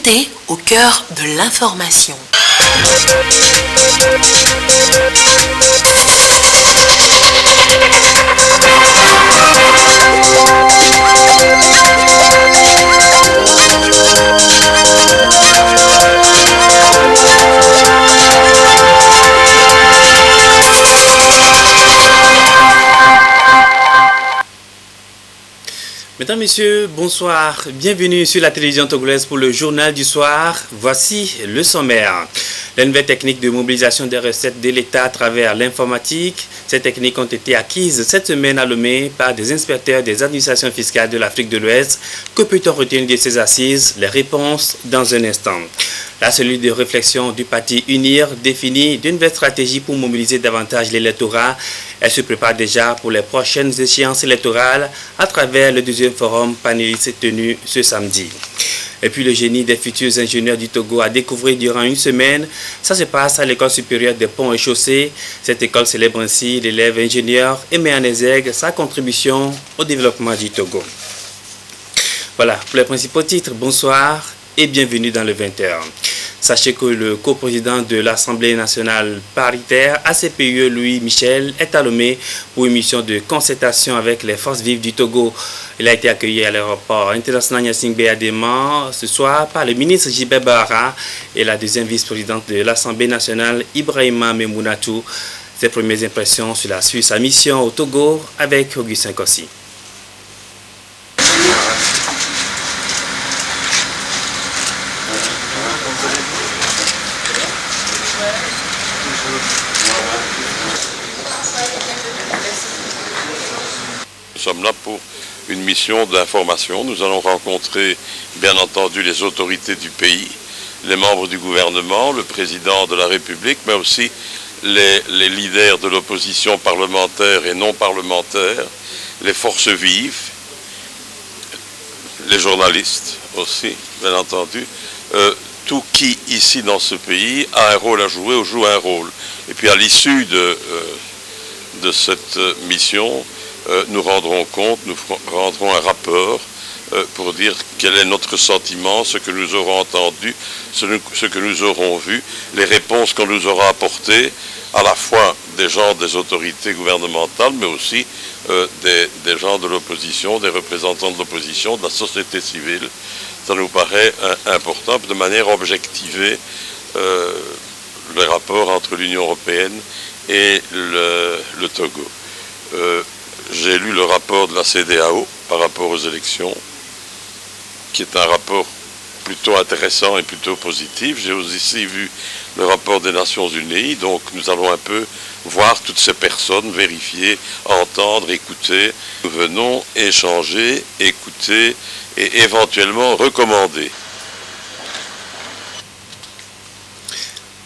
santé au cœur de l'information. Mesdames, Messieurs, bonsoir. Bienvenue sur la télévision togolaise pour le journal du soir. Voici le sommaire. Les nouvelles techniques de mobilisation des recettes de l'État à travers l'informatique. Ces techniques ont été acquises cette semaine à Lomé par des inspecteurs des administrations fiscales de l'Afrique de l'Ouest. Que peut-on retenir de ces assises? Les réponses dans un instant. La cellule de réflexion du parti UNIR définit d'une nouvelle stratégie pour mobiliser davantage l'électorat. Elle se prépare déjà pour les prochaines échéances électorales à travers le deuxième forum panéliste tenu ce samedi. Et puis le génie des futurs ingénieurs du Togo a découvert durant une semaine. Ça se passe à l'école supérieure des ponts et chaussées. Cette école célèbre ainsi l'élève ingénieur et met en exergue sa contribution au développement du Togo. Voilà pour les principaux titres. Bonsoir et bienvenue dans le 20h. Sachez que le coprésident de l'Assemblée nationale paritaire, ACPUE, Louis Michel, est à Lomé pour une mission de concertation avec les forces vives du Togo. Il a été accueilli à l'aéroport international Gnassingbé Béadéma ce soir par le ministre Jibé Bahara et la deuxième vice-présidente de l'Assemblée nationale, Ibrahima Memounatou. Ses premières impressions sur la suite sa mission au Togo avec Augustin Kossi. Nous sommes là pour une mission d'information. Nous allons rencontrer, bien entendu, les autorités du pays, les membres du gouvernement, le président de la République, mais aussi les leaders de l'opposition parlementaire et non parlementaire, les forces vives, les journalistes aussi, bien entendu. Tout qui, ici dans ce pays, a un rôle à jouer ou joue un rôle. Et puis à l'issue de cette mission, nous rendrons compte, nous rendrons un rapport pour dire quel est notre sentiment, ce que nous aurons entendu, ce que nous aurons vu, les réponses qu'on nous aura apportées, à la fois des gens des autorités gouvernementales, mais aussi des gens de l'opposition, des représentants de l'opposition, de la société civile. Ça nous paraît important de manière objectivée le rapport entre l'Union européenne et le Togo. J'ai lu le rapport de la CEDEAO par rapport aux élections, qui est un rapport plutôt intéressant et plutôt positif. J'ai aussi vu le rapport des Nations Unies, donc nous allons un peu voir toutes ces personnes, vérifier, entendre, écouter. Nous venons échanger, écouter et éventuellement recommander.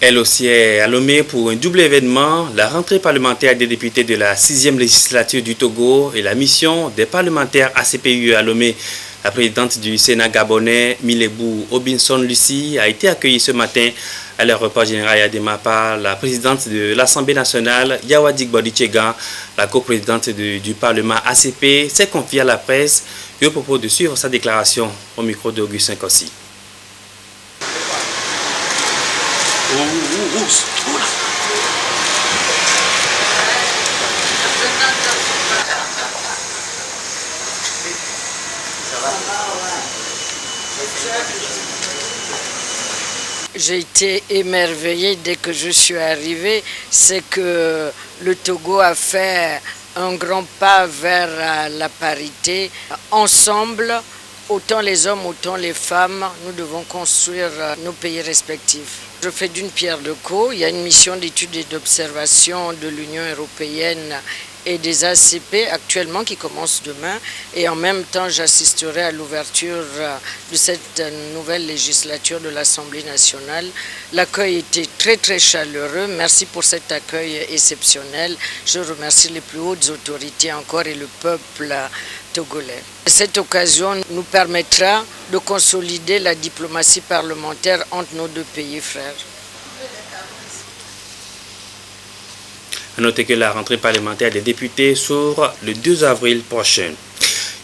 Elle aussi est à Lomé pour un double événement, la rentrée parlementaire des députés de la 6e législature du Togo et la mission des parlementaires ACPUE à Lomé. La présidente du Sénat gabonais, Milebou Obinson Lucie, a été accueillie ce matin à l'aéroport général Yadema par la présidente de l'Assemblée nationale, Yawadik Bodichega. La coprésidente du Parlement ACP s'est confiée à la presse et au propos de suivre sa déclaration au micro d'Augustin Kossi. J'ai été émerveillée dès que je suis arrivée, c'est que le Togo a fait un grand pas vers la parité. Ensemble, autant les hommes, autant les femmes, nous devons construire nos pays respectifs. Je fais d'une pierre deux coups. Il y a une mission d'études et d'observation de l'Union européenne et des ACP actuellement qui commence demain. Et en même temps, j'assisterai à l'ouverture de cette nouvelle législature de l'Assemblée nationale. L'accueil était très très chaleureux. Merci pour cet accueil exceptionnel. Je remercie les plus hautes autorités encore et le peuple togolais. Cette occasion nous permettra de consolider la diplomatie parlementaire entre nos deux pays frères. À noter que la rentrée parlementaire des députés s'ouvre le 2 avril prochain.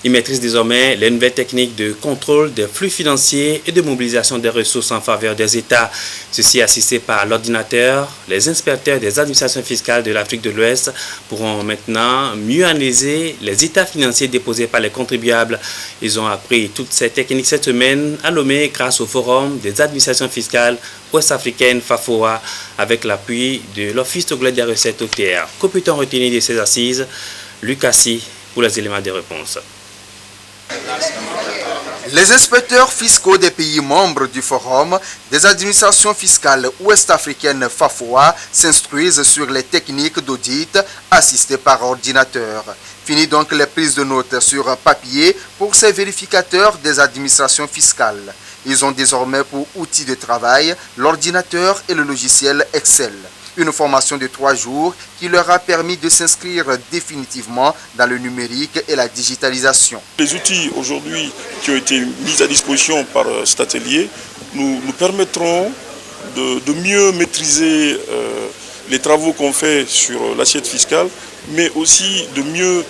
Ils maîtrisent désormais les nouvelles techniques de contrôle des flux financiers et de mobilisation des ressources en faveur des États. Ceci assisté par l'ordinateur. Les inspecteurs des administrations fiscales de l'Afrique de l'Ouest pourront maintenant mieux analyser les états financiers déposés par les contribuables. Ils ont appris toutes ces techniques cette semaine à Lomé grâce au Forum des administrations fiscales ouest-africaines FAFOA avec l'appui de l'Office togolais des recettes OTR. Que peut-on retenir de ces assises? Lucassi pour les éléments de réponse. Les inspecteurs fiscaux des pays membres du Forum des administrations fiscales ouest-africaines FAFOA s'instruisent sur les techniques d'audit assistées par ordinateur. Fini donc les prises de notes sur papier pour ces vérificateurs des administrations fiscales. Ils ont désormais pour outil de travail l'ordinateur et le logiciel Excel. Une formation de 3 jours qui leur a permis de s'inscrire définitivement dans le numérique et la digitalisation. Les outils aujourd'hui qui ont été mis à disposition par cet atelier nous permettront de mieux maîtriser les travaux qu'on fait sur l'assiette fiscale, mais aussi de mieux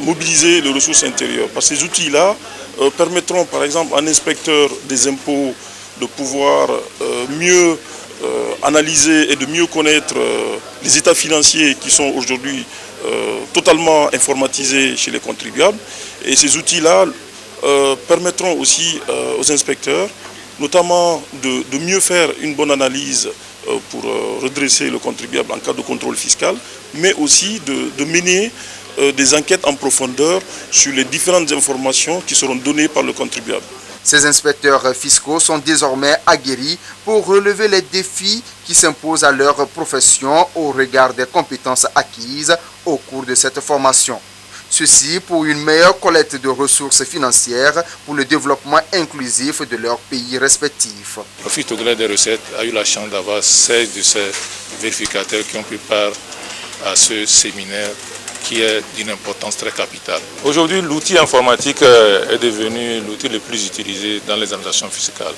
mobiliser les ressources intérieures. Parce que ces outils-là permettront par exemple à un inspecteur des impôts de pouvoir mieux analyser et de mieux connaître les états financiers qui sont aujourd'hui totalement informatisés chez les contribuables. Et ces outils-là permettront aussi aux inspecteurs, notamment de mieux faire une bonne analyse pour redresser le contribuable en cas de contrôle fiscal, mais aussi de mener des enquêtes en profondeur sur les différentes informations qui seront données par le contribuable. Ces inspecteurs fiscaux sont désormais aguerris pour relever les défis qui s'imposent à leur profession au regard des compétences acquises au cours de cette formation. Ceci pour une meilleure collecte de ressources financières pour le développement inclusif de leurs pays respectifs. L'Office togolais des recettes a eu la chance d'avoir 16 de ces vérificateurs qui ont pris part à ce séminaire qui est d'une importance très capitale. Aujourd'hui, l'outil informatique est devenu l'outil le plus utilisé dans les administrations fiscales.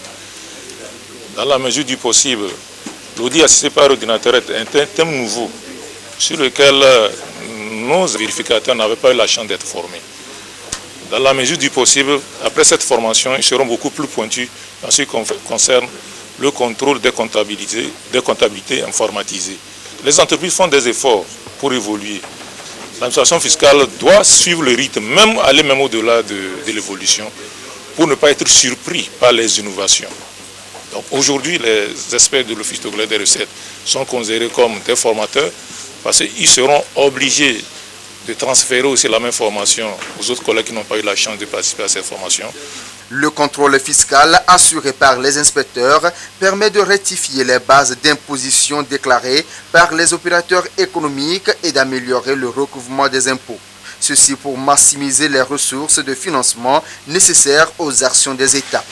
Dans la mesure du possible, l'audit assisté par ordinateur est un thème nouveau sur lequel nos vérificateurs n'avaient pas eu la chance d'être formés. Dans la mesure du possible, après cette formation, ils seront beaucoup plus pointus en ce qui concerne le contrôle des comptabilités informatisées. Les entreprises font des efforts pour évoluer. L'administration fiscale doit suivre le rythme, aller même au-delà de l'évolution, pour ne pas être surpris par les innovations. Donc aujourd'hui, les experts de l'Office togolais des recettes sont considérés comme des formateurs, parce qu'ils seront obligés de transférer aussi la même formation aux autres collègues qui n'ont pas eu la chance de participer à cette formation. Le contrôle fiscal assuré par les inspecteurs permet de rectifier les bases d'imposition déclarées par les opérateurs économiques et d'améliorer le recouvrement des impôts. Ceci pour maximiser les ressources de financement nécessaires aux actions des États.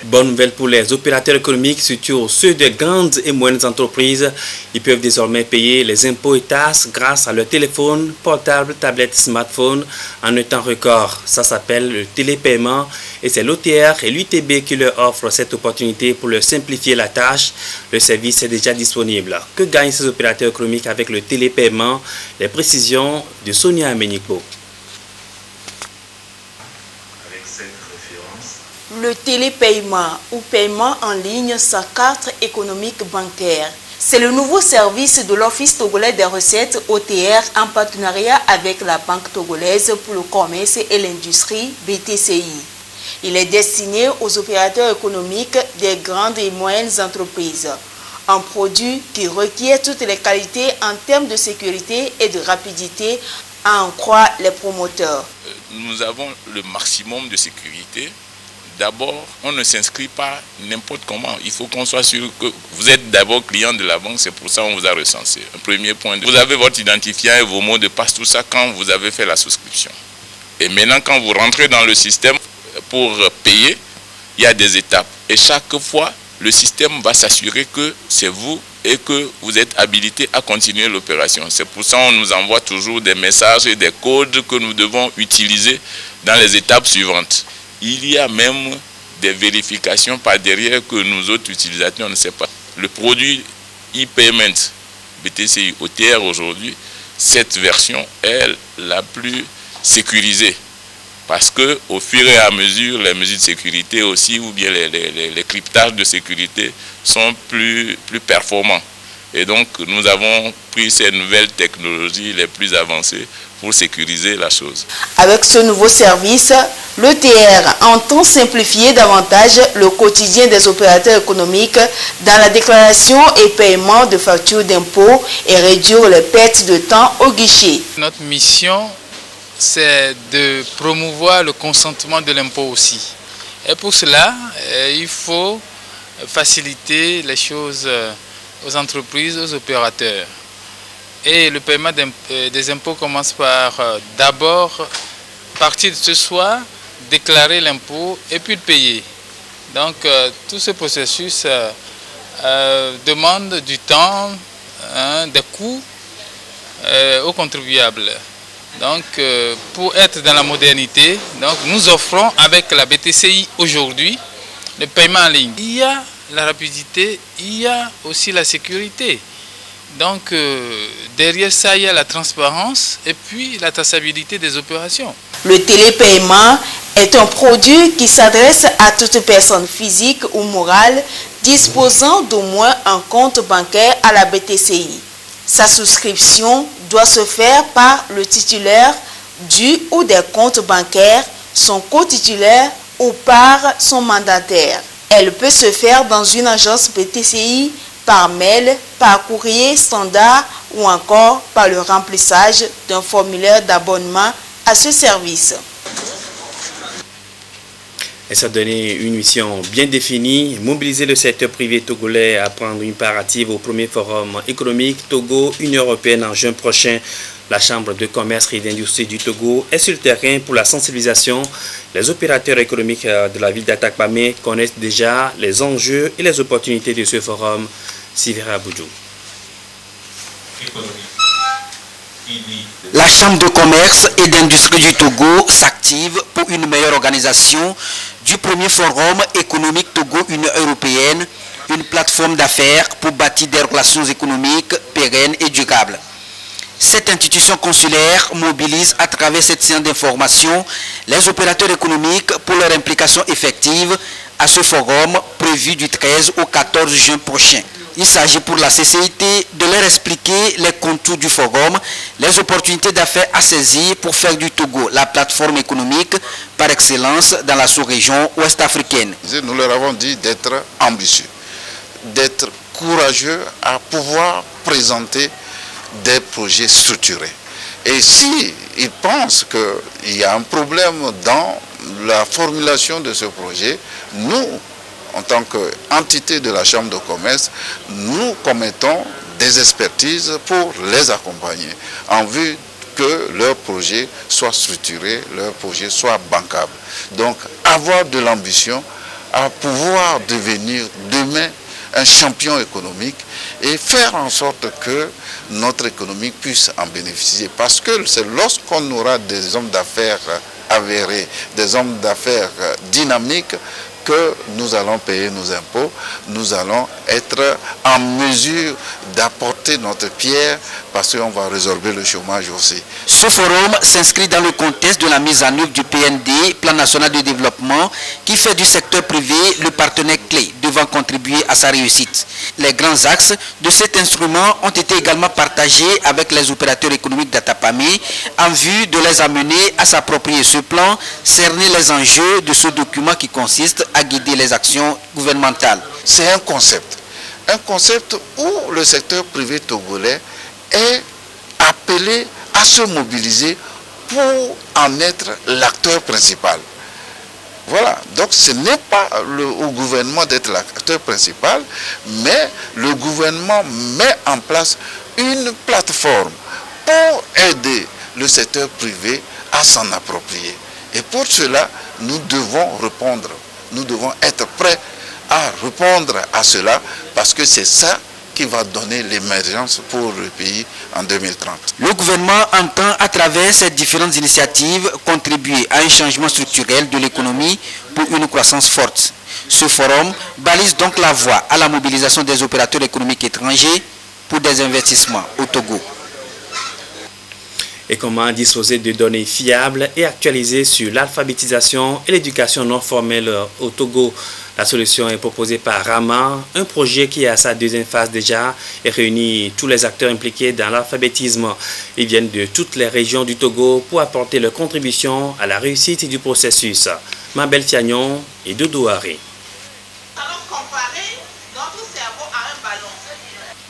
Bonne nouvelle pour les opérateurs économiques, surtout ceux des grandes et moyennes entreprises. Ils peuvent désormais payer les impôts et taxes grâce à leur téléphone, portable, tablette, smartphone en un temps record. Ça s'appelle le télépaiement et c'est l'OTR et l'UTB qui leur offrent cette opportunité pour leur simplifier la tâche. Le service est déjà disponible. Que gagnent ces opérateurs économiques avec le télépaiement? Les précisions de Sonia Amenikbo. Le télépaiement ou paiement en ligne sans carte économique bancaire. C'est le nouveau service de l'Office togolais des recettes OTR en partenariat avec la Banque togolaise pour le commerce et l'industrie BTCI. Il est destiné aux opérateurs économiques des grandes et moyennes entreprises. Un produit qui requiert toutes les qualités en termes de sécurité et de rapidité, à en croire les promoteurs. Nous avons le maximum de sécurité. D'abord, on ne s'inscrit pas n'importe comment. Il faut qu'on soit sûr que vous êtes d'abord client de la banque, c'est pour ça qu'on vous a recensé. Un premier point. Vous avez votre identifiant et vos mots de passe, tout ça, quand vous avez fait la souscription. Et maintenant, quand vous rentrez dans le système pour payer, il y a des étapes. Et chaque fois, le système va s'assurer que c'est vous et que vous êtes habilité à continuer l'opération. C'est pour ça qu'on nous envoie toujours des messages et des codes que nous devons utiliser dans les étapes suivantes. Il y a même des vérifications par derrière que nous autres utilisateurs ne savons pas. Le produit e-payment BTCI OTR aujourd'hui, cette version est la plus sécurisée. Parce que au fur et à mesure, les mesures de sécurité aussi, ou bien les cryptages de sécurité sont plus performants. Et donc, nous avons pris ces nouvelles technologies les plus avancées pour sécuriser la chose. Avec ce nouveau service, l'ETR entend simplifier davantage le quotidien des opérateurs économiques dans la déclaration et paiement de factures d'impôts et réduire les pertes de temps au guichet. Notre mission, c'est de promouvoir le consentement de l'impôt aussi. Et pour cela, il faut faciliter les choses aux entreprises, aux opérateurs. Et le paiement des impôts commence par d'abord, à partir de ce soir, déclarer l'impôt et puis le payer. Donc tout ce processus demande du temps, des coûts aux contribuables. Donc pour être dans la modernité, donc, nous offrons avec la BTCI aujourd'hui le paiement en ligne. Il y a la rapidité, il y a aussi la sécurité. Donc derrière ça, il y a la transparence et puis la traçabilité des opérations. Le télépaiement est un produit qui s'adresse à toute personne physique ou morale disposant d'au moins un compte bancaire à la BTCI. Sa souscription doit se faire par le titulaire du ou des comptes bancaires, son co-titulaire ou par son mandataire. Elle peut se faire dans une agence BTCI, par mail, par courrier standard ou encore par le remplissage d'un formulaire d'abonnement à ce service. Et ça donnait une mission bien définie, mobiliser le secteur privé togolais à prendre une part active au premier forum économique Togo-Union européenne en juin prochain. La Chambre de commerce et d'industrie du Togo est sur le terrain pour la sensibilisation. Les opérateurs économiques de la ville d'Atakpamé connaissent déjà les enjeux et les opportunités de ce forum. Sivera Boudjou. La Chambre de commerce et d'industrie du Togo s'active pour une meilleure organisation du premier forum économique Togo-Union européenne, une plateforme d'affaires pour bâtir des relations économiques pérennes et durables. Cette institution consulaire mobilise à travers cette séance d'information les opérateurs économiques pour leur implication effective à ce forum prévu du 13 au 14 juin prochain. Il s'agit pour la CCIT de leur expliquer les contours du forum, les opportunités d'affaires à saisir pour faire du Togo la plateforme économique par excellence dans la sous-région ouest-africaine. Nous leur avons dit d'être ambitieux, d'être courageux à pouvoir présenter des projets structurés. Et s'ils pensent qu'il y a un problème dans la formulation de ce projet, nous, en tant qu'entité de la Chambre de commerce, nous commettons des expertises pour les accompagner en vue que leur projet soit structuré, leur projet soit bancable. Donc avoir de l'ambition à pouvoir devenir demain un champion économique et faire en sorte que notre économie puisse en bénéficier. Parce que c'est lorsqu'on aura des hommes d'affaires avérés, des hommes d'affaires dynamiques, que nous allons payer nos impôts, nous allons être en mesure d'apporter notre pierre parce qu'on va résorber le chômage aussi. Ce forum s'inscrit dans le contexte de la mise en œuvre du PND, Plan national de développement, qui fait du secteur privé le partenaire clé devant contribuer à sa réussite. Les grands axes de cet instrument ont été également partagés avec les opérateurs économiques d'Atakpamé en vue de les amener à s'approprier ce plan, cerner les enjeux de ce document qui consiste à guider les actions gouvernementales. C'est un concept où le secteur privé togolais est appelé à se mobiliser pour en être l'acteur principal. Voilà, donc ce n'est pas au gouvernement d'être l'acteur principal, mais le gouvernement met en place une plateforme pour aider le secteur privé à s'en approprier. Et pour cela, nous devons répondre. Nous devons être prêts à répondre à cela parce que c'est ça qui va donner l'émergence pour le pays en 2030. Le gouvernement entend à travers ces différentes initiatives contribuer à un changement structurel de l'économie pour une croissance forte. Ce forum balise donc la voie à la mobilisation des opérateurs économiques étrangers pour des investissements au Togo. Et comment disposer de données fiables et actualisées sur l'alphabétisation et l'éducation non formelle au Togo. La solution est proposée par Rama, un projet qui est à sa deuxième phase déjà et réunit tous les acteurs impliqués dans l'alphabétisme. Ils viennent de toutes les régions du Togo pour apporter leur contribution à la réussite du processus. Mabel Tiagnon et Dodo Harry.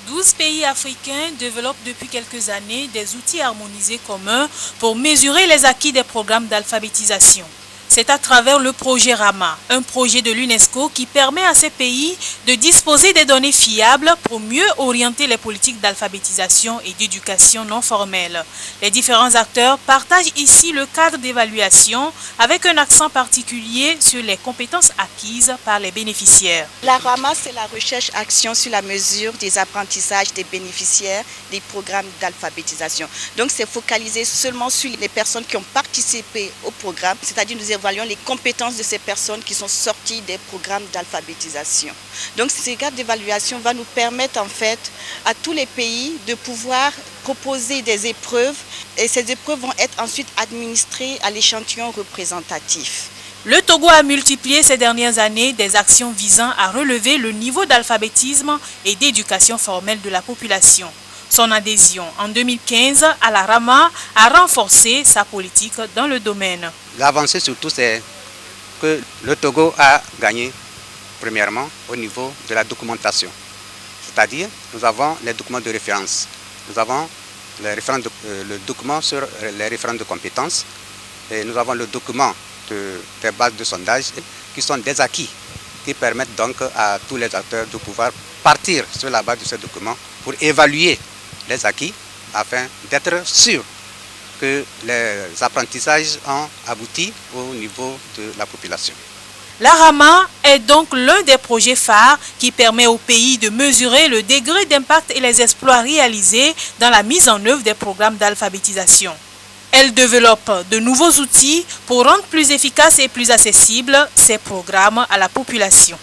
12 pays africains développent depuis quelques années des outils harmonisés communs pour mesurer les acquis des programmes d'alphabétisation. C'est à travers le projet Rama, un projet de l'UNESCO qui permet à ces pays de disposer des données fiables pour mieux orienter les politiques d'alphabétisation et d'éducation non formelle. Les différents acteurs partagent ici le cadre d'évaluation avec un accent particulier sur les compétences acquises par les bénéficiaires. La Rama, c'est la recherche-action sur la mesure des apprentissages des bénéficiaires des programmes d'alphabétisation. Donc c'est focalisé seulement sur les personnes qui ont participé au programme, c'est-à-dire nous évaluons les compétences de ces personnes qui sont sorties des programmes d'alphabétisation. Donc ces cadres d'évaluation va nous permettre en fait à tous les pays de pouvoir proposer des épreuves et ces épreuves vont être ensuite administrées à l'échantillon représentatif. Le Togo a multiplié ces dernières années des actions visant à relever le niveau d'alphabétisme et d'éducation formelle de la population. Son adhésion en 2015 à la Rama a renforcé sa politique dans le domaine. L'avancée surtout, c'est que le Togo a gagné premièrement au niveau de la documentation. C'est-à-dire, nous avons les documents de référence. Nous avons le document sur les référents de compétences et nous avons le document des bases de sondage qui sont des acquis qui permettent donc à tous les acteurs de pouvoir partir sur la base de ces documents pour évaluer les acquis afin d'être sûr que les apprentissages ont abouti au niveau de la population. La Rama est donc l'un des projets phares qui permet au pays de mesurer le degré d'impact et les exploits réalisés dans la mise en œuvre des programmes d'alphabétisation. Elle développe de nouveaux outils pour rendre plus efficaces et plus accessibles ces programmes à la population.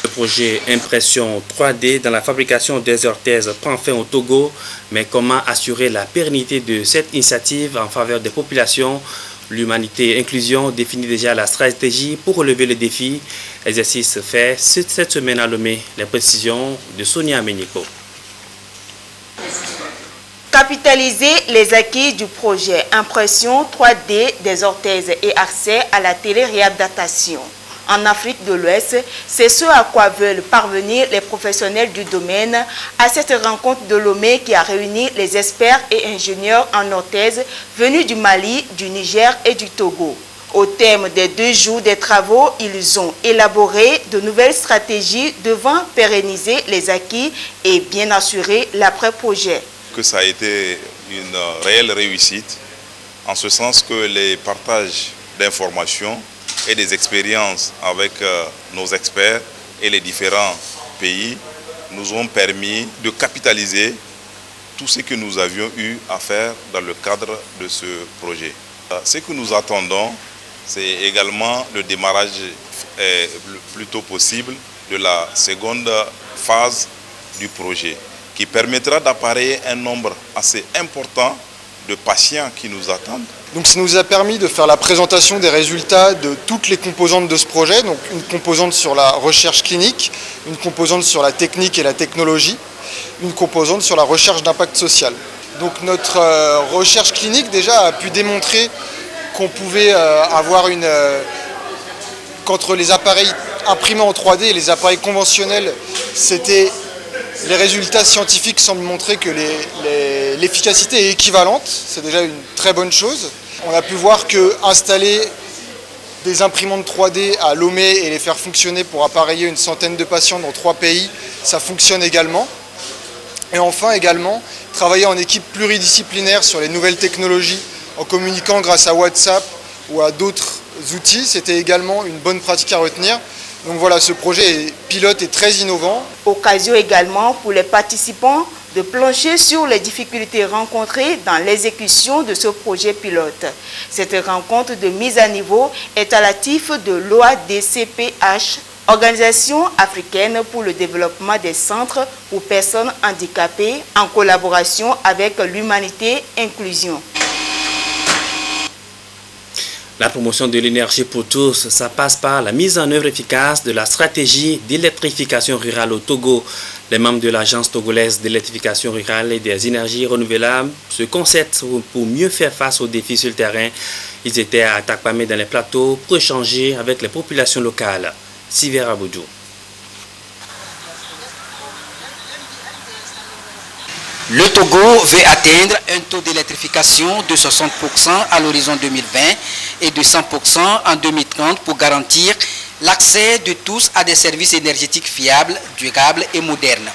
Le projet Impression 3D dans la fabrication des orthèses prend fin au Togo, mais comment assurer la pérennité de cette initiative en faveur des populations? L'Humanité Inclusion définit déjà la stratégie pour relever le défi. L'exercice fait cette semaine à Lomé. Les précisions de Sonia Ménico. Capitaliser les acquis du projet Impression 3D des orthèses et accès à la téléréadaptation. En Afrique de l'Ouest, c'est ce à quoi veulent parvenir les professionnels du domaine à cette rencontre de Lomé qui a réuni les experts et ingénieurs en orthèse venus du Mali, du Niger et du Togo. Au terme des 2 jours des travaux, ils ont élaboré de nouvelles stratégies devant pérenniser les acquis et bien assurer l'après-projet. Que ça a été une réelle réussite, en ce sens que les partages d'informations et des expériences avec nos experts et les différents pays nous ont permis de capitaliser tout ce que nous avions eu à faire dans le cadre de ce projet. Ce que nous attendons, c'est également le démarrage le plus tôt possible de la seconde phase du projet, qui permettra d'appareiller un nombre assez important de patients qui nous attendent. Donc ça nous a permis de faire la présentation des résultats de toutes les composantes de ce projet, donc une composante sur la recherche clinique, une composante sur la technique et la technologie, une composante sur la recherche d'impact social. Donc notre recherche clinique déjà a pu démontrer qu'on pouvait avoir qu'entre les appareils imprimés en 3D et les appareils conventionnels, les résultats scientifiques semblent montrer que l'efficacité est équivalente, c'est déjà une très bonne chose. On a pu voir qu'installer des imprimantes 3D à Lomé et les faire fonctionner pour appareiller une centaine de patients dans 3 pays, ça fonctionne également. Et enfin également, travailler en équipe pluridisciplinaire sur les nouvelles technologies en communiquant grâce à WhatsApp ou à d'autres outils, c'était également une bonne pratique à retenir. Donc voilà, ce projet pilote est très innovant. Occasion également pour les participants de plancher sur les difficultés rencontrées dans l'exécution de ce projet pilote. Cette rencontre de mise à niveau est à l'actif de l'OADCPH Organisation africaine pour le développement des centres pour personnes handicapées en collaboration avec l'Humanité Inclusion. La promotion de l'énergie pour tous, ça passe par la mise en œuvre efficace de la stratégie d'électrification rurale au Togo. Les membres de l'Agence togolaise d'électrification rurale et des énergies renouvelables se concertent pour mieux faire face aux défis sur le terrain. Ils étaient à Takpamé dans les plateaux pour échanger avec les populations locales. Sivera Boudjou. Le Togo veut atteindre un taux d'électrification de 60% à l'horizon 2020 et de 100% en 2030 pour garantir l'accès de tous à des services énergétiques fiables, durables et modernes.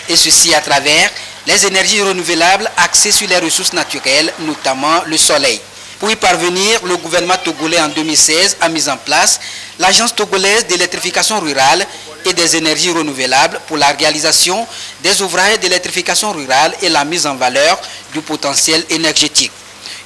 Et ceci à travers les énergies renouvelables axées sur les ressources naturelles, notamment le soleil. Pour y parvenir, le gouvernement togolais en 2016 a mis en place l'Agence togolaise d'électrification rurale et des énergies renouvelables pour la réalisation des ouvrages d'électrification rurale et la mise en valeur du potentiel énergétique.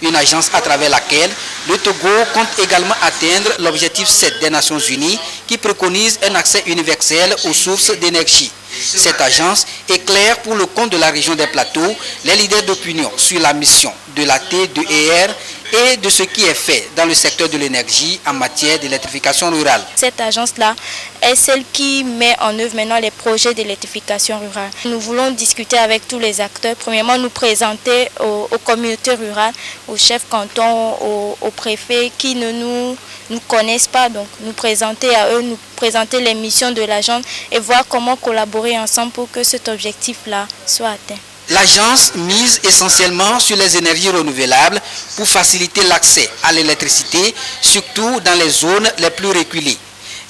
Une agence à travers laquelle le Togo compte également atteindre l'objectif 7 des Nations Unies qui préconise un accès universel aux sources d'énergie. Cette agence éclaire pour le compte de la région des plateaux les leaders d'opinion sur la mission de la TDER et de ce qui est fait dans le secteur de l'énergie en matière d'électrification rurale. Cette agence-là est celle qui met en œuvre maintenant les projets d'électrification rurale. Nous voulons discuter avec tous les acteurs. Premièrement, nous présenter aux communautés rurales, aux chefs cantons, aux préfets qui ne nous connaissent pas. Donc nous présenter à eux, nous présenter les missions de l'agence et voir comment collaborer ensemble pour que cet objectif-là soit atteint. L'agence mise essentiellement sur les énergies renouvelables pour faciliter l'accès à l'électricité, surtout dans les zones les plus reculées.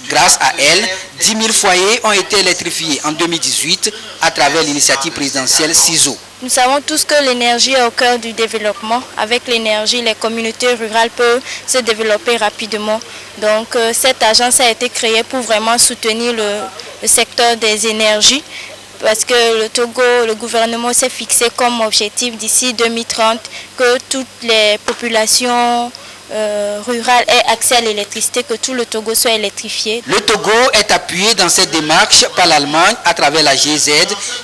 Grâce à elle, 10 000 foyers ont été électrifiés en 2018 à travers l'initiative présidentielle CISO. Nous savons tous que l'énergie est au cœur du développement. Avec l'énergie, les communautés rurales peuvent se développer rapidement. Donc cette agence a été créée pour vraiment soutenir le secteur des énergies. Parce que le Togo, le gouvernement s'est fixé comme objectif d'ici 2030 que toutes les populations rurales aient accès à l'électricité, que tout le Togo soit électrifié. Le Togo est appuyé dans cette démarche par l'Allemagne à travers la GIZ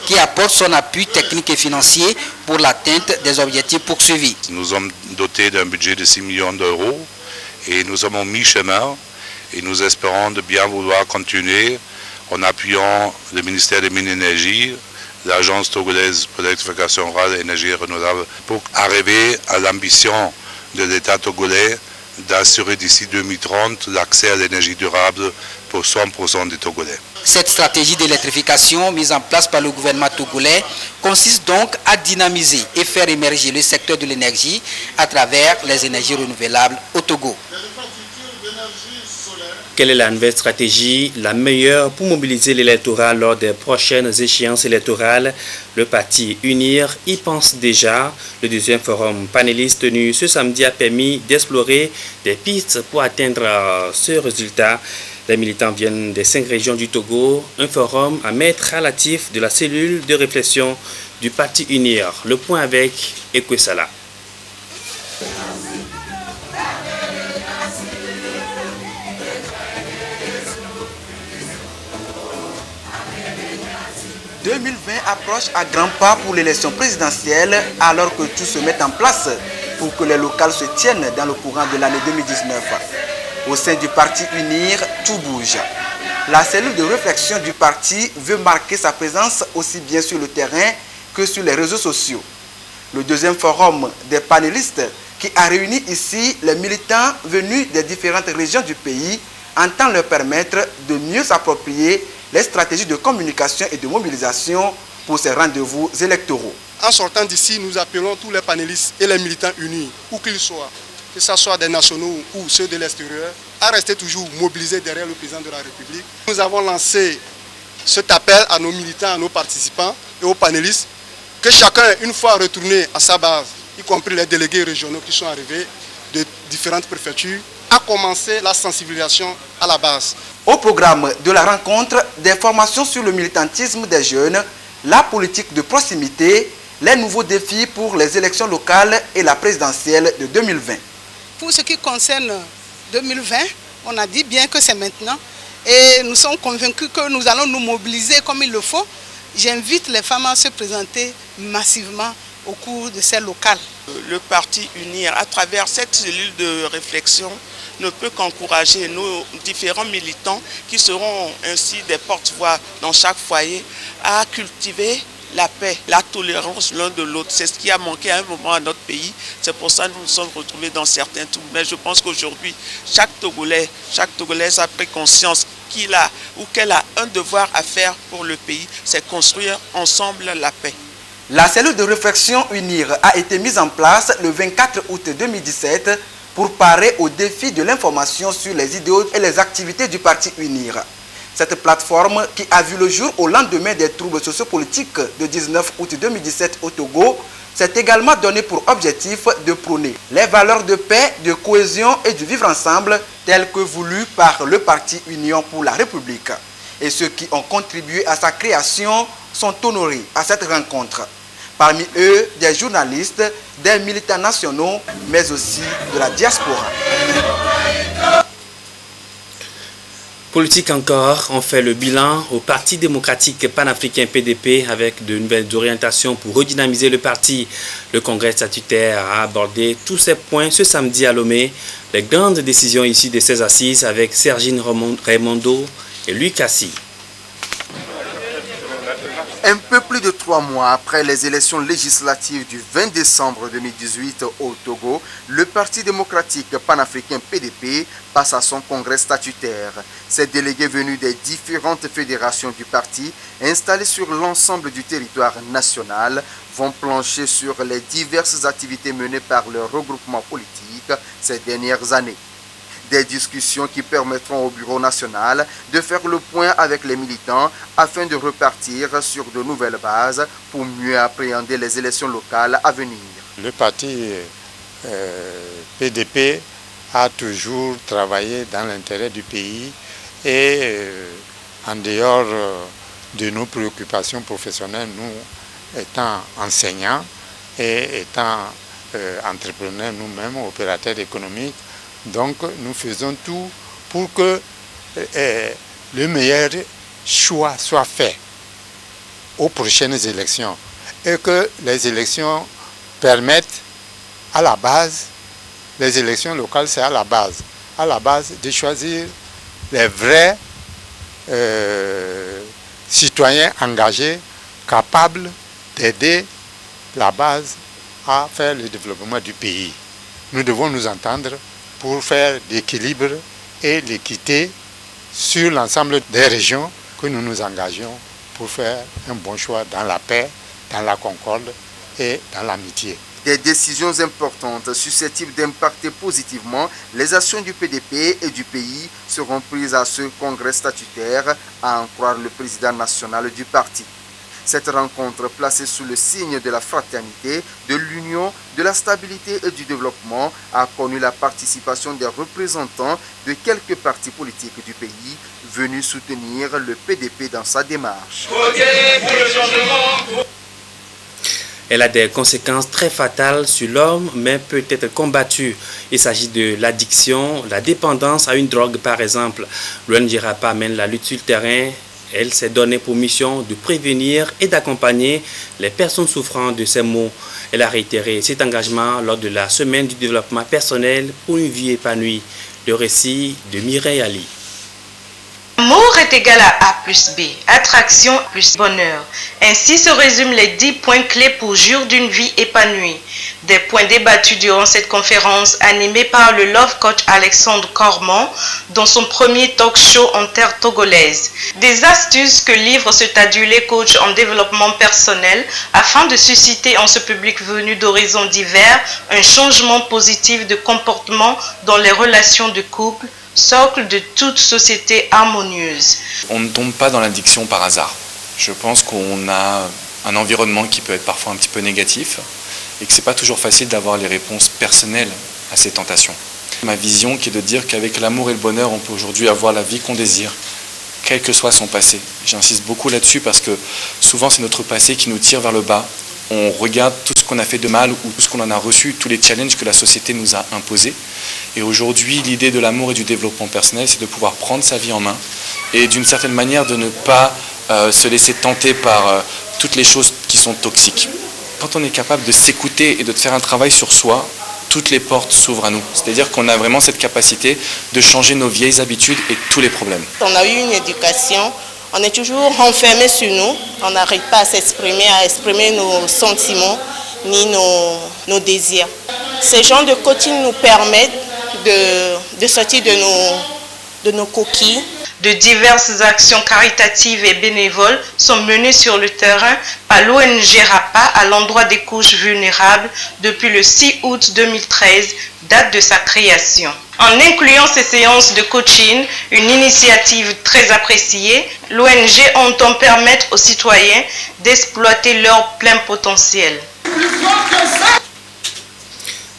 qui apporte son appui technique et financier pour l'atteinte des objectifs poursuivis. Nous sommes dotés d'un budget de 6 millions d'euros et nous sommes au mi-chemin et nous espérons de bien vouloir continuer en appuyant le ministère des Mines et Énergie, l'Agence togolaise pour l'électrification rurale et énergie renouvelable pour arriver à l'ambition de l'État togolais d'assurer d'ici 2030 l'accès à l'énergie durable pour 100% des Togolais. Cette stratégie d'électrification mise en place par le gouvernement togolais consiste donc à dynamiser et faire émerger le secteur de l'énergie à travers les énergies renouvelables au Togo. Quelle est la nouvelle stratégie la meilleure pour mobiliser l'électorat lors des prochaines échéances électorales? Le parti UNIR y pense déjà. Le deuxième forum panéliste tenu ce samedi a permis d'explorer des pistes pour atteindre ce résultat. Les militants viennent des 5 régions du Togo. Un forum à mettre à l'actif de la cellule de réflexion du parti UNIR. Le point avec Ekwesala. « 2020 approche à grands pas pour l'élection présidentielle alors que tout se met en place pour que les locales se tiennent dans le courant de l'année 2019. Au sein du parti UNIR, tout bouge. La cellule de réflexion du parti veut marquer sa présence aussi bien sur le terrain que sur les réseaux sociaux. Le deuxième forum des panélistes qui a réuni ici les militants venus des différentes régions du pays entend leur permettre de mieux s'approprier les stratégies de communication et de mobilisation pour ces rendez-vous électoraux. En sortant d'ici, nous appelons tous les panélistes et les militants unis, où qu'ils soient, que ce soit des nationaux ou ceux de l'extérieur, à rester toujours mobilisés derrière le président de la République. Nous avons lancé cet appel à nos militants, à nos participants et aux panélistes, que chacun, une fois retourné à sa base, y compris les délégués régionaux qui sont arrivés de différentes préfectures, a commencé la sensibilisation à la base. Au programme de la rencontre, des formations sur le militantisme des jeunes, la politique de proximité, les nouveaux défis pour les élections locales et la présidentielle de 2020. Pour ce qui concerne 2020, on a dit bien que c'est maintenant, Et nous sommes convaincus que nous allons nous mobiliser comme il le faut. J'invite les femmes à se présenter massivement au cours de ces locales. Le parti UNIR, à travers cette cellule de réflexion, ne peut qu'encourager nos différents militants qui seront ainsi des porte-voix dans chaque foyer à cultiver la paix, la tolérance l'un de l'autre. C'est ce qui a manqué à un moment à notre pays. C'est pour ça que nous nous sommes retrouvés dans certains trous. Mais je pense qu'aujourd'hui, chaque Togolais a pris conscience qu'il a ou qu'elle a un devoir à faire pour le pays, c'est construire ensemble la paix. La cellule de réflexion UNIR a été mise en place le 24 août 2017 pour parer au défi de l'information sur les idéaux et les activités du parti UNIR. Cette plateforme, qui a vu le jour au lendemain des troubles sociopolitiques de 19 août 2017 au Togo, s'est également donné pour objectif de prôner les valeurs de paix, de cohésion et du vivre ensemble telles que voulues par le parti Union pour la République. Et ceux qui ont contribué à sa création sont honorés à cette rencontre. Parmi eux, des journalistes, des militants nationaux, mais aussi de la diaspora. Politique encore, on fait le bilan au Parti démocratique panafricain PDP avec de nouvelles orientations pour redynamiser le parti. Le congrès statutaire a abordé tous ces points ce samedi à Lomé. Les grandes décisions ici de ces assises avec Sergine Raimondo et Louis Cassi. Un peu plus de 3 mois après les élections législatives du 20 décembre 2018 au Togo, le Parti démocratique panafricain PDP passe à son congrès statutaire. Ces délégués venus des différentes fédérations du parti, installés sur l'ensemble du territoire national, vont plancher sur les diverses activités menées par leur regroupement politique ces dernières années. Des discussions qui permettront au Bureau national de faire le point avec les militants afin de repartir sur de nouvelles bases pour mieux appréhender les élections locales à venir. Le parti PDP a toujours travaillé dans l'intérêt du pays et en dehors de nos préoccupations professionnelles, nous étant enseignants et étant entrepreneurs nous-mêmes, opérateurs économiques, donc nous faisons tout pour que le meilleur choix soit fait aux prochaines élections et que les élections permettent à la base, les élections locales c'est à la base de choisir les vrais citoyens engagés, capables d'aider la base à faire le développement du pays. Nous devons nous entendre pour faire l'équilibre et l'équité sur l'ensemble des régions que nous nous engageons pour faire un bon choix dans la paix, dans la concorde et dans l'amitié. Des décisions importantes susceptibles d'impacter positivement les actions du PDP et du pays seront prises à ce congrès statutaire, à en croire le président national du parti. Cette rencontre, placée sous le signe de la fraternité, de l'union, de la stabilité et du développement, a connu la participation des représentants de quelques partis politiques du pays venus soutenir le PDP dans sa démarche. Elle a des conséquences très fatales sur l'homme, mais peut être combattue. Il s'agit de l'addiction, la dépendance à une drogue par exemple. L'ONG RAPA mène la lutte sur le terrain. Elle s'est donnée pour mission de prévenir et d'accompagner les personnes souffrant de ces maux. Elle a réitéré cet engagement lors de la semaine du développement personnel pour une vie épanouie. Le récit de Mireille Ali. Amour est égal à A plus B, attraction plus bonheur. Ainsi se résument les 10 points clés pour jour d'une vie épanouie. Des points débattus durant cette conférence animée par le Love Coach Alexandre Cormon dans son premier talk show en terre togolaise. Des astuces que livrent cet adulé coach en développement personnel afin de susciter en ce public venu d'horizons divers un changement positif de comportement dans les relations de couple, socle de toute société harmonieuse. On ne tombe pas dans l'addiction par hasard. Je pense qu'on a un environnement qui peut être parfois un petit peu négatif et que ce n'est pas toujours facile d'avoir les réponses personnelles à ces tentations. Ma vision qui est de dire qu'avec l'amour et le bonheur, on peut aujourd'hui avoir la vie qu'on désire, quel que soit son passé. J'insiste beaucoup là-dessus parce que souvent c'est notre passé qui nous tire vers le bas on regarde tout ce qu'on a fait de mal ou tout ce qu'on en a reçu, tous les challenges que la société nous a imposés. Et aujourd'hui, l'idée de l'amour et du développement personnel, c'est de pouvoir prendre sa vie en main et d'une certaine manière de ne pas se laisser tenter par toutes les choses qui sont toxiques. Quand on est capable de s'écouter et de faire un travail sur soi, toutes les portes s'ouvrent à nous. C'est-à-dire qu'on a vraiment cette capacité de changer nos vieilles habitudes et tous les problèmes. On a eu une éducation, on est toujours renfermé sur nous, on n'arrive pas à exprimer nos sentiments ni nos désirs. Ces genres de coaching nous permettent de sortir de nos coquilles. De diverses actions caritatives et bénévoles sont menées sur le terrain par l'ONG RAPA à l'endroit des couches vulnérables depuis le 6 août 2013, date de sa création. En incluant ces séances de coaching, une initiative très appréciée, l'ONG entend permettre aux citoyens d'exploiter leur plein potentiel.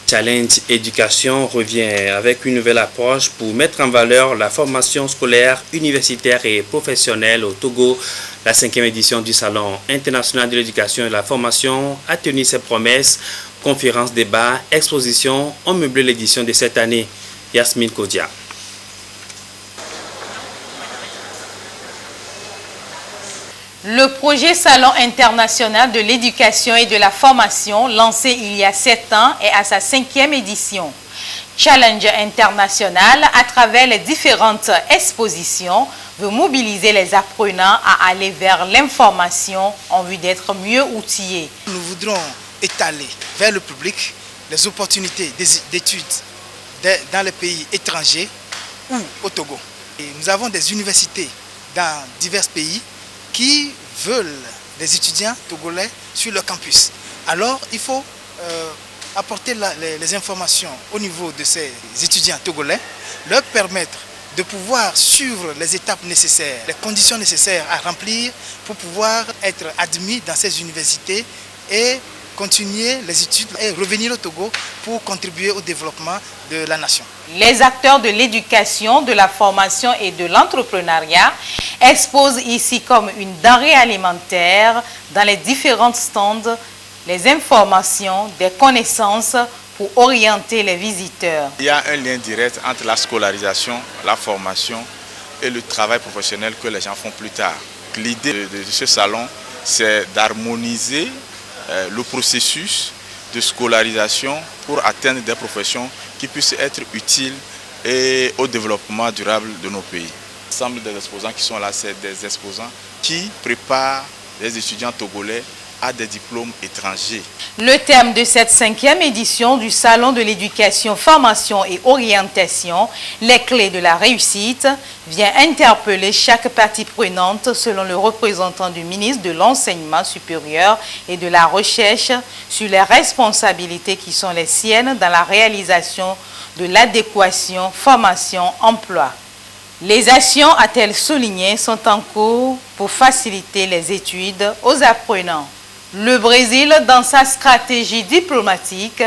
Challenge Éducation revient avec une nouvelle approche pour mettre en valeur la formation scolaire, universitaire et professionnelle au Togo. La 5e édition du Salon international de l'éducation et de la formation a tenu ses promesses. Conférences, débats, expositions ont meublé l'édition de cette année. Yasmine Kodia. Le projet Salon international de l'éducation et de la formation, lancé il y a 7 ans, est à sa 5e édition. Challenge international, à travers les différentes expositions, veut mobiliser les apprenants à aller vers l'information en vue d'être mieux outillés. Nous voudrons étaler vers le public les opportunités d'études dans les pays étrangers ou au Togo. Et nous avons des universités dans divers pays qui veulent des étudiants togolais sur leur campus. Alors, il faut apporter les informations au niveau de ces étudiants togolais, leur permettre de pouvoir suivre les étapes nécessaires, les conditions nécessaires à remplir pour pouvoir être admis dans ces universités et continuer les études et revenir au Togo pour contribuer au développement de la nation. Les acteurs de l'éducation, de la formation et de l'entrepreneuriat exposent ici comme une denrée alimentaire dans les différents stands les informations, des connaissances pour orienter les visiteurs. Il y a un lien direct entre la scolarisation, la formation et le travail professionnel que les gens font plus tard. L'idée de ce salon, c'est d'harmoniser le processus de scolarisation pour atteindre des professions qui puissent être utiles et au développement durable de nos pays. L'ensemble des exposants qui sont là, c'est des exposants qui préparent les étudiants togolais à des diplômes étrangers. Le thème de cette 5e édition du Salon de l'éducation, formation et orientation, les clés de la réussite, vient interpeller chaque partie prenante selon le représentant du ministre de l'Enseignement supérieur et de la Recherche sur les responsabilités qui sont les siennes dans la réalisation de l'adéquation formation-emploi. Les actions, a-t-elle souligné, sont en cours pour faciliter les études aux apprenants. Le Brésil, dans sa stratégie diplomatique,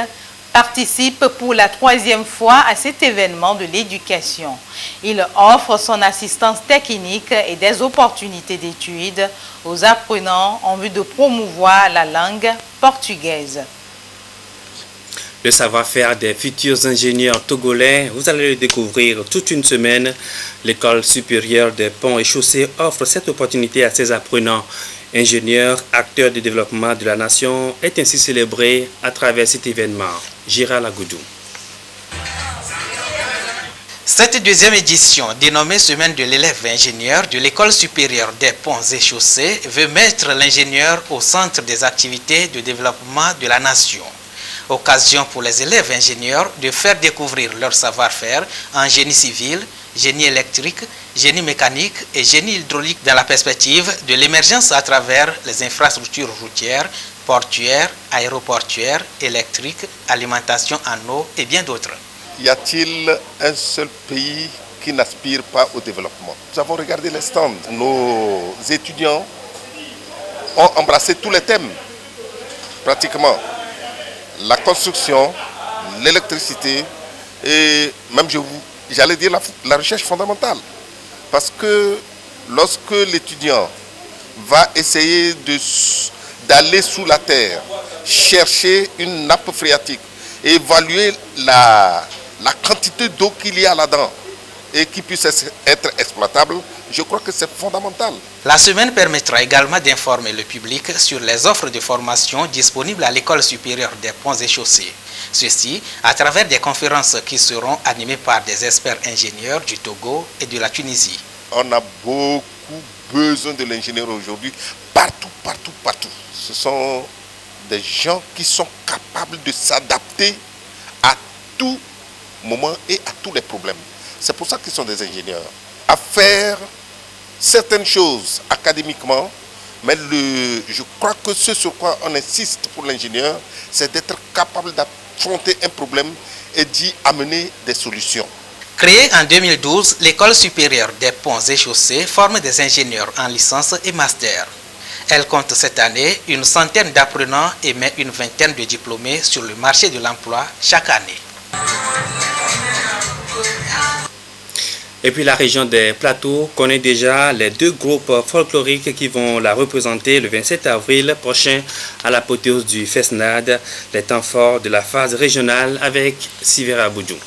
participe pour la 3e fois à cet événement de l'éducation. Il offre son assistance technique et des opportunités d'études aux apprenants en vue de promouvoir la langue portugaise. Le savoir-faire des futurs ingénieurs togolais, vous allez le découvrir toute une semaine. L'école supérieure des ponts et chaussées offre cette opportunité à ses apprenants. Ingénieurs, acteurs du développement de la nation, est ainsi célébré à travers cet événement. Gérald Agoudou. Cette 2e édition, dénommée Semaine de l'élève ingénieur de l'École supérieure des ponts et chaussées, veut mettre l'ingénieur au centre des activités de développement de la nation. Occasion pour les élèves ingénieurs de faire découvrir leur savoir-faire en génie civil, génie électrique, génie mécanique et génie hydraulique dans la perspective de l'émergence à travers les infrastructures routières, portuaires, aéroportuaires, électriques, alimentation en eau et bien d'autres. Y a-t-il un seul pays qui n'aspire pas au développement? Nous avons regardé les stands. Nos étudiants ont embrassé tous les thèmes, pratiquement. La construction, l'électricité et même, j'allais dire, la recherche fondamentale. Parce que lorsque l'étudiant va essayer d'aller sous la terre, chercher une nappe phréatique, évaluer la quantité d'eau qu'il y a là-dedans et qui puisse être exploitable, je crois que c'est fondamental. La semaine permettra également d'informer le public sur les offres de formation disponibles à l'École supérieure des ponts et chaussées. Ceci à travers des conférences qui seront animées par des experts ingénieurs du Togo et de la Tunisie. On a beaucoup besoin de l'ingénieur aujourd'hui, partout. Ce sont des gens qui sont capables de s'adapter à tout moment et à tous les problèmes. C'est pour ça qu'ils sont des ingénieurs. À faire certaines choses académiquement, mais je crois que ce sur quoi on insiste pour l'ingénieur, c'est d'être capable d'affronter un problème et d'y amener des solutions. Créée en 2012, l'École supérieure des ponts et chaussées forme des ingénieurs en licence et master. Elle compte cette année une centaine d'apprenants et met une vingtaine de diplômés sur le marché de l'emploi chaque année. Et puis la région des Plateaux connaît déjà les 2 groupes folkloriques qui vont la représenter le 27 avril prochain à l'apothéose du FESNAD, les temps forts de la phase régionale avec Sivera Boudjou.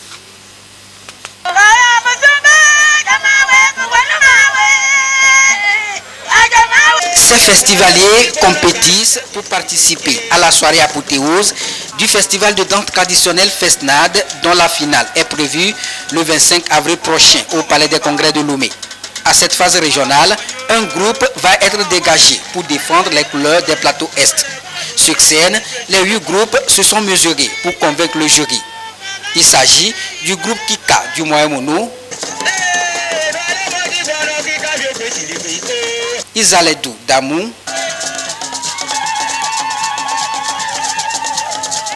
Ces festivaliers compétissent pour participer à la soirée apothéose du festival de danse traditionnelle FESNAD dont la finale est prévue le 25 avril prochain au Palais des Congrès de Lomé. À cette phase régionale, un groupe va être dégagé pour défendre les couleurs des plateaux Est. Sur scène, les 8 groupes se sont mesurés pour convaincre le jury. Il s'agit du groupe Kika du Moyen-Mono, Isaledou d'Amou,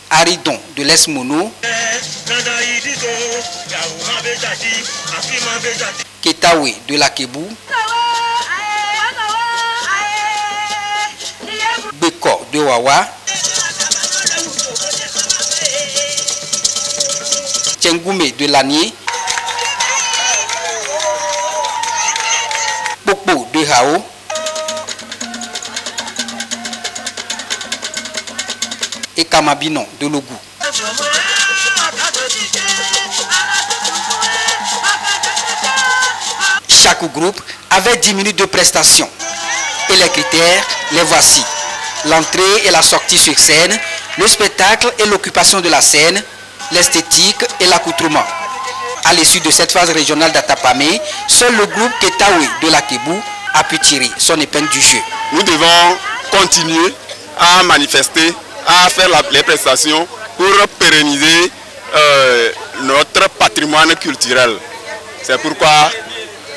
Aridon de l'Esmono, Ketawe de l'Akebou, Beko de Wawa, Tchengoumé de Lanier, Popo de Hao, et Kamabinon de Logou. Chaque groupe avait 10 minutes de prestation. Et les critères, les voici. L'entrée et la sortie sur scène, le spectacle et l'occupation de la scène, l'esthétique et l'accoutrement. À l'issue de cette phase régionale d'Atapamé, seul le groupe Ketawe de l'Akebou a pu tirer son épingle du jeu. Nous devons continuer à manifester, à faire les prestations pour pérenniser notre patrimoine culturel. C'est pourquoi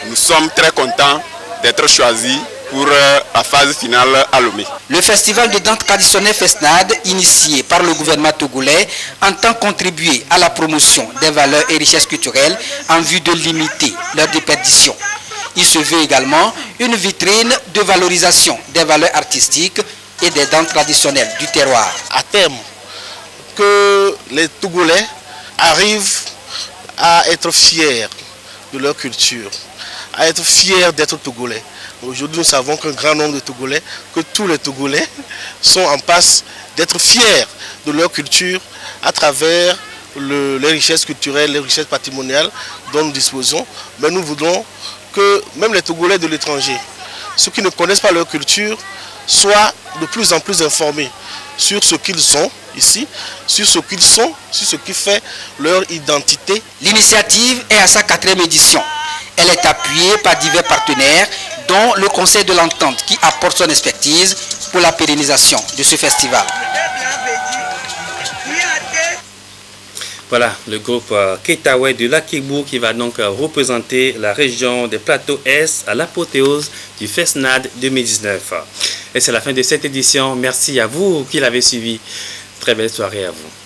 nous sommes très contents d'être choisis pour la phase finale à Lomé. Le festival de danse traditionnelle FESNAD, initié par le gouvernement togolais, entend contribuer à la promotion des valeurs et richesses culturelles en vue de limiter leur déperdition. Il se veut également une vitrine de valorisation des valeurs artistiques et des danses traditionnelles du terroir. À terme, que les Togolais arrivent à être fiers de leur culture, à être fiers d'être Togolais. Aujourd'hui, nous savons qu'un grand nombre de Togolais, que tous les Togolais sont en passe d'être fiers de leur culture à travers les richesses culturelles, les richesses patrimoniales dont nous disposons. Mais nous voudrons que même les Togolais de l'étranger, ceux qui ne connaissent pas leur culture, soient de plus en plus informés sur ce qu'ils ont ici, sur ce qu'ils sont, sur ce qui fait leur identité. L'initiative est à sa 4e édition. Elle est appuyée par divers partenaires, dont le Conseil de l'Entente qui apporte son expertise pour la pérennisation de ce festival. Voilà, le groupe Ketawe de l'Akebou qui va donc représenter la région des Plateaux Est à l'apothéose du FESNAD 2019. Et c'est la fin de cette édition. Merci à vous qui l'avez suivi. Très belle soirée à vous.